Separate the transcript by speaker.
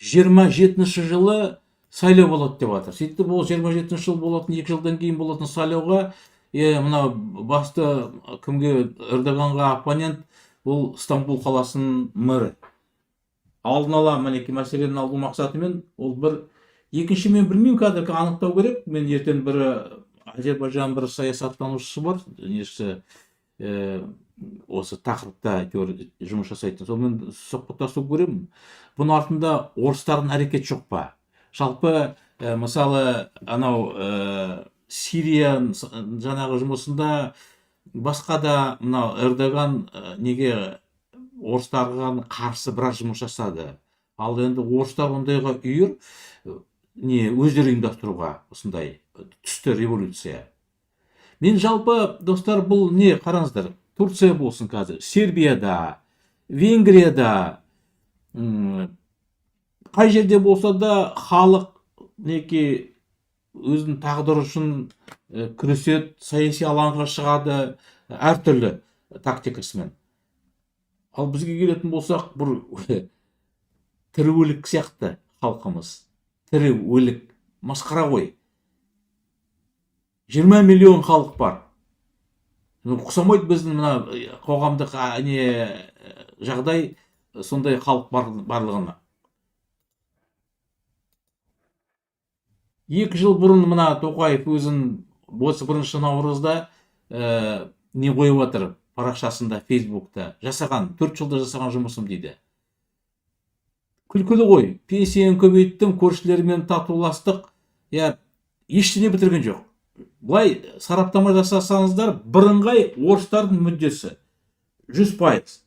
Speaker 1: 27 жылы сайлау болады деп жатыр. Сөйтіп ол 27 жыл болатын, 2 жылдан кейін болатын сайлауға мына басты кімге, Эрдоганға оппонент бұл Стамбул қаласының мэрі. Алдын ала мінеки мәселені алу мақсатымен ол бір екінші, мен білмеймін, қазір анықтау керек. Мен ертең бір Азербайжан бір саясаттанушысы бар, несі осы тақырыпта жұмыс жасайтын, сонымен сұхбаттасу көремін. Бұның артында орыстардың әрекет жоқ па? Жалпы мысалы анау Сирия жаңағы жұмысында басқа да мынау Эрдоган неге орыстарға қарсы біраз жұмыс жасады. Ал енді орыстар ондайға үйір не өздері ұйымдастыруға осындай түсті революция. Мен жалпы достар, бұл не қараңыздар, Турция болсын қазір, Сербияда, Венгрияда, қай жерде болса да халық неке өзінің тағдыры үшін күреседі, саяси алаңға шығады, әртүрлі тактикасымен. Ал бізге келетін болсақ, бір тірі өлік сияқты халқымыз. Тірі өлік, масқара ғой. 20 миллион халық бар. Ұқсамайды біздің мына қоғамдық жағдай сондай халық барлығына. 2 жыл бұрын мына Тоқаев өзін осы 1 наурызда не қойып отыр парақшасында, Фейсбукта жасаған, 4 жылда жасаған жұмысым дейді. Күлкілі ғой, пенсияны көбейттім, көршілермен татуластық, ештеңе бітірген жоқ. Бұлай сараптама жасасаңыздар, бірыңғай орыстардың мүддесі 100%.